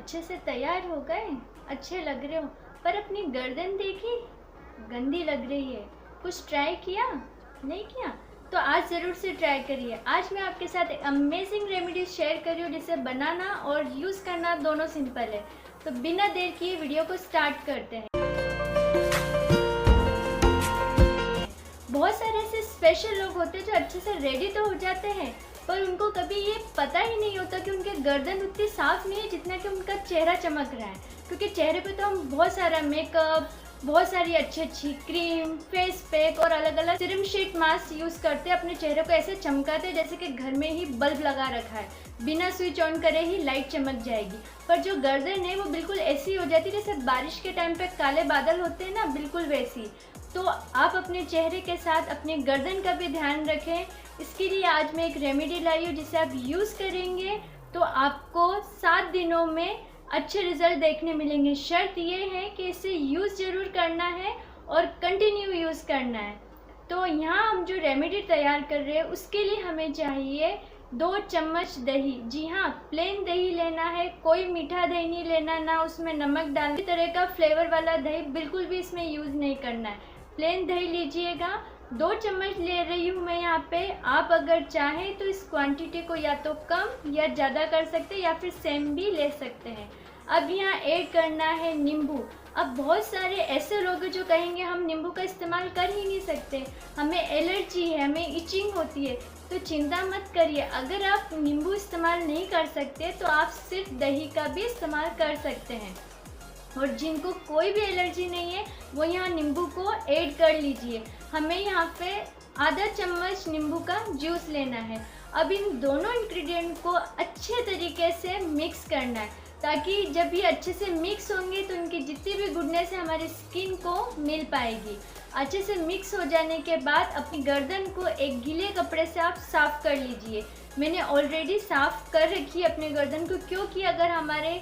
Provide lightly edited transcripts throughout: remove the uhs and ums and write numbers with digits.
अच्छे से तैयार हो गए, अच्छे लग रहे हो, पर अपनी गर्दन देखी, गंदी लग रही है। कुछ ट्राई किया? नहीं किया? तो आज ज़रूर से ट्राई करिए। आज मैं आपके साथ एक अमेजिंग रेमेडी शेयर कर रही हूँ जिसे बनाना और यूज़ करना दोनों सिंपल है। तो बिना देर किए वीडियो को स्टार्ट करते हैं। बहुत सारे ऐसे स्पेशल लोग होते हैं जो अच्छे से रेडी तो हो जाते हैं, पर उनको कभी ये पता ही नहीं होता कि उनके गर्दन उतनी साफ नहीं है जितना कि उनका चेहरा चमक रहा है। क्योंकि चेहरे पे तो हम बहुत सारा मेकअप, बहुत सारी अच्छी अच्छी क्रीम, फेस पैक और अलग अलग सीरम शीट मास्क यूज़ करते हैं, अपने चेहरे को ऐसे चमकाते हैं जैसे कि घर में ही बल्ब लगा रखा है, बिना स्विच ऑन करे ही लाइट चमक जाएगी। पर जो गर्दन है वो बिल्कुल ऐसी हो जाती है जैसे बारिश के टाइम पे काले बादल होते हैं ना, बिल्कुल वैसी। तो आप अपने चेहरे के साथ अपने गर्दन का भी ध्यान रखें। इसके लिए आज मैं एक रेमेडी लाई हूँ जिसे आप यूज़ करेंगे तो आपको 7 दिनों में अच्छे रिजल्ट देखने मिलेंगे। शर्त ये है कि इसे यूज़ ज़रूर करना है और कंटिन्यू यूज़ करना है। तो यहाँ हम जो रेमेडी तैयार कर रहे हैं उसके लिए हमें चाहिए 2 चम्मच दही। जी हाँ, प्लेन दही लेना है, कोई मीठा दही नहीं लेना, ना उसमें नमक डालना। इस तरह का फ्लेवर वाला दही बिल्कुल भी इसमें यूज़ नहीं करना है। प्लेन दही लीजिएगा। 2 चम्मच ले रही हूँ मैं यहाँ पे। आप अगर चाहें तो इस क्वांटिटी को या तो कम या ज़्यादा कर सकते हैं या फिर सेम भी ले सकते हैं। अब यहाँ ऐड करना है नींबू। अब बहुत सारे ऐसे लोग हैं जो कहेंगे हम नींबू का इस्तेमाल कर ही नहीं सकते, हमें एलर्जी है, हमें इचिंग होती है। तो चिंता मत करिए, अगर आप नींबू इस्तेमाल नहीं कर सकते तो आप सिर्फ दही का भी इस्तेमाल कर सकते हैं। और जिनको कोई भी एलर्जी नहीं है वो यहाँ नींबू को ऐड कर लीजिए। हमें यहाँ पे आधा चम्मच नींबू का जूस लेना है। अब इन दोनों इंग्रेडिएंट को अच्छे तरीके से मिक्स करना है, ताकि जब ये अच्छे से मिक्स होंगे तो इनकी जितनी भी गुडनेस है हमारी स्किन को मिल पाएगी। अच्छे से मिक्स हो जाने के बाद अपनी गर्दन को एक गीले कपड़े से आप साफ़ कर लीजिए। मैंने ऑलरेडी साफ़ कर रखी है अपने गर्दन को, क्योंकि अगर हमारे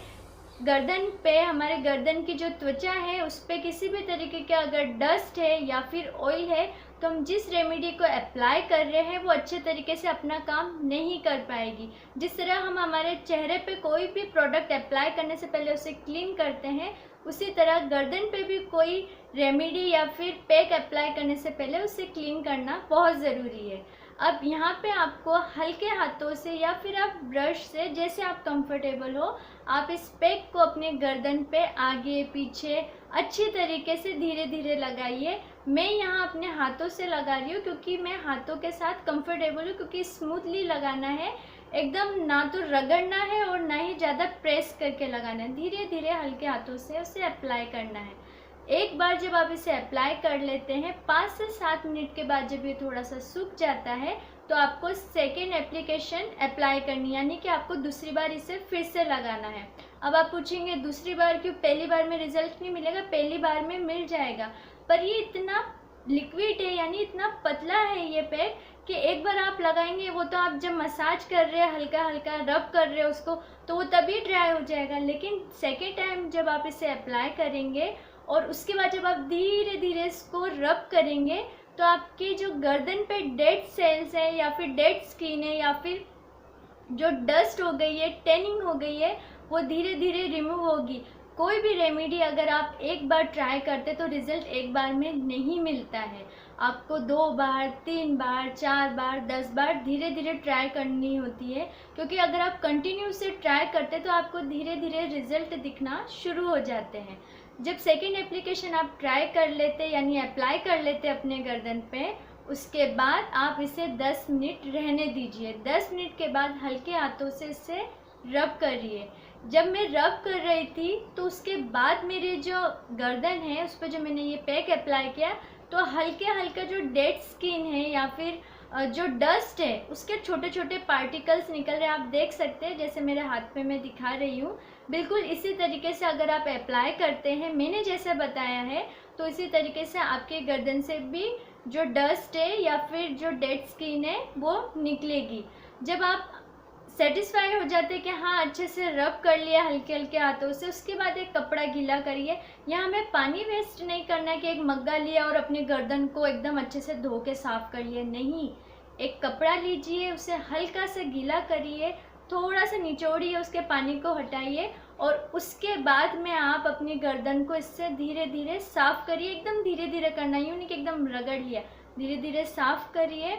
गर्दन की जो त्वचा है उस पर किसी भी तरीके का अगर डस्ट है या फिर ऑयल है तो हम जिस रेमेडी को अप्लाई कर रहे हैं वो अच्छे तरीके से अपना काम नहीं कर पाएगी। जिस तरह हम हमारे चेहरे पे कोई भी प्रोडक्ट अप्लाई करने से पहले उसे क्लीन करते हैं, उसी तरह गर्दन पे भी कोई रेमेडी या फिर पैक अप्लाई करने से पहले उसे क्लीन करना बहुत ज़रूरी है। अब यहाँ पे आपको हल्के हाथों से या फिर आप ब्रश से, जैसे आप कंफर्टेबल हो, आप इस पैक को अपने गर्दन पे आगे पीछे अच्छी तरीके से धीरे धीरे लगाइए। मैं यहाँ अपने हाथों से लगा रही हूँ क्योंकि मैं हाथों के साथ कंफर्टेबल हूँ, क्योंकि स्मूथली लगाना है, एकदम ना तो रगड़ना है और ना ही ज़्यादा प्रेस करके लगाना है। धीरे धीरे हल्के हाथों से उसे अप्लाई करना है। एक बार जब आप इसे अप्लाई कर लेते हैं, 5 से 7 मिनट के बाद जब ये थोड़ा सा सूख जाता है तो आपको सेकेंड एप्लीकेशन अप्लाई करनी, यानी कि आपको दूसरी बार इसे फिर से लगाना है। अब आप पूछेंगे दूसरी बार क्यों, पहली बार में रिजल्ट नहीं मिलेगा? पहली बार में मिल जाएगा, पर ये इतना लिक्विड है, यानी इतना पतला है ये पैक कि एक बार आप लगाएंगे, वो तो आप जब मसाज कर रहे हैं, हल्का हल्का रब कर रहे हैं उसको, तो वो तभी ड्राई हो जाएगा। लेकिन सेकेंड टाइम जब आप इसे अप्लाई करेंगे और उसके बाद जब आप धीरे धीरे इसको रब करेंगे तो आपकी जो गर्दन पे डेड सेल्स है या फिर डेड स्किन है या फिर जो डस्ट हो गई है, टैनिंग हो गई है, वो धीरे धीरे रिमूव होगी। कोई भी रेमेडी अगर आप एक बार ट्राई करते तो रिज़ल्ट एक बार में नहीं मिलता है, आपको 2 बार, 3 बार, 4 बार, 10 बार धीरे धीरे ट्राई करनी होती है। क्योंकि अगर आप कंटिन्यू से ट्राई करते तो आपको धीरे धीरे रिज़ल्ट दिखना शुरू हो जाते हैं। जब सेकेंड एप्लीकेशन आप ट्राई कर लेते यानी अप्लाई कर लेते अपने गर्दन पे, उसके बाद आप इसे 10 मिनट रहने दीजिए। 10 मिनट के बाद हल्के हाथों से इसे रब करिए। जब मैं रब कर रही थी तो उसके बाद मेरे जो गर्दन है उस पर जो मैंने ये पैक अप्लाई किया तो हल्के हल्का जो डेड स्किन है या फिर जो डस्ट है उसके छोटे छोटे पार्टिकल्स निकल रहे हैं। आप देख सकते हैं, जैसे मेरे हाथ पे मैं दिखा रही हूँ, बिल्कुल इसी तरीके से अगर आप अप्लाई करते हैं मैंने जैसे बताया है तो इसी तरीके से आपके गर्दन से भी जो डस्ट है या फिर जो डेड स्किन है वो निकलेगी। जब आप सेटिस्फाई हो जाते हैं कि हाँ अच्छे से रब कर लिया हल्के हल्के हाथों से, उसके बाद एक कपड़ा गीला करिए। यहाँ हमें पानी वेस्ट नहीं करना है कि एक मग्गा लिया और अपनी गर्दन को एकदम अच्छे से धो के साफ़ कर लिए, नहीं। एक कपड़ा लीजिए, उसे हल्का से गीला करिए, थोड़ा सा निचोड़िए, उसके पानी को हटाइए और उसके बाद में आप अपनी गर्दन को इससे धीरे धीरे साफ़ करिए। एकदम धीरे धीरे करना, यूँ नहीं कि एकदम रगड़ लिया, धीरे धीरे साफ़ करिए।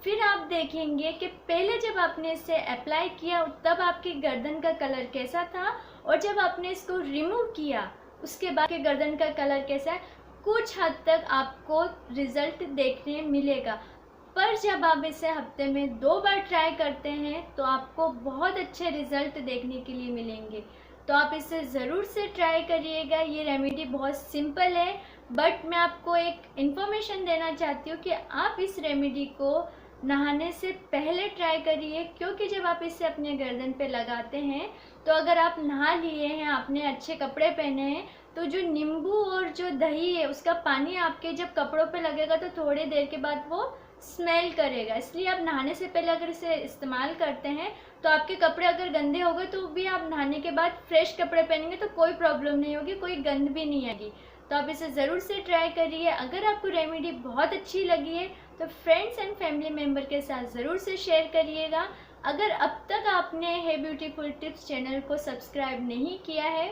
फिर आप देखेंगे कि पहले जब आपने इसे अप्लाई किया तब आपकी गर्दन का कलर कैसा था, और जब आपने इसको रिमूव किया उसके बाद के गर्दन का कलर कैसा है। कुछ हद तक आपको रिज़ल्ट देखने मिलेगा, पर जब आप इसे हफ्ते में 2 बार ट्राई करते हैं तो आपको बहुत अच्छे रिज़ल्ट देखने के लिए मिलेंगे। तो आप इसे ज़रूर से ट्राई करिएगा। ये रेमेडी बहुत सिंपल है, बट मैं आपको एक इन्फॉर्मेशन देना चाहती हूँ कि आप इस रेमेडी को नहाने से पहले ट्राई करिए, क्योंकि जब आप इसे अपने गर्दन पे लगाते हैं तो अगर आप नहा लिए हैं, आपने अच्छे कपड़े पहने हैं, तो जो नींबू और जो दही है उसका पानी आपके जब कपड़ों पे लगेगा तो थोड़ी देर के बाद वो स्मेल करेगा। इसलिए आप नहाने से पहले अगर इसे इस्तेमाल करते हैं तो आपके कपड़े अगर गंदे हो गए तो भी आप नहाने के बाद फ्रेश कपड़े पहनेंगे तो कोई प्रॉब्लम नहीं होगी, कोई गंद भी नहीं आएगी। तो आप इसे ज़रूर से ट्राई करिए। अगर आपको रेमेडी बहुत अच्छी लगी है तो फ्रेंड्स एंड फैमिली मेम्बर के साथ ज़रूर से शेयर करिएगा। अगर अब तक आपने हे ब्यूटीफुल टिप्स चैनल को सब्सक्राइब नहीं किया है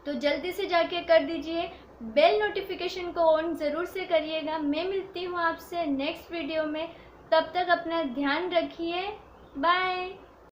तो जल्दी से जाके कर दीजिए। बेल नोटिफिकेशन को ऑन ज़रूर से करिएगा। मैं मिलती हूँ आपसे नेक्स्ट वीडियो में, तब तक अपना ध्यान रखिए। बाय।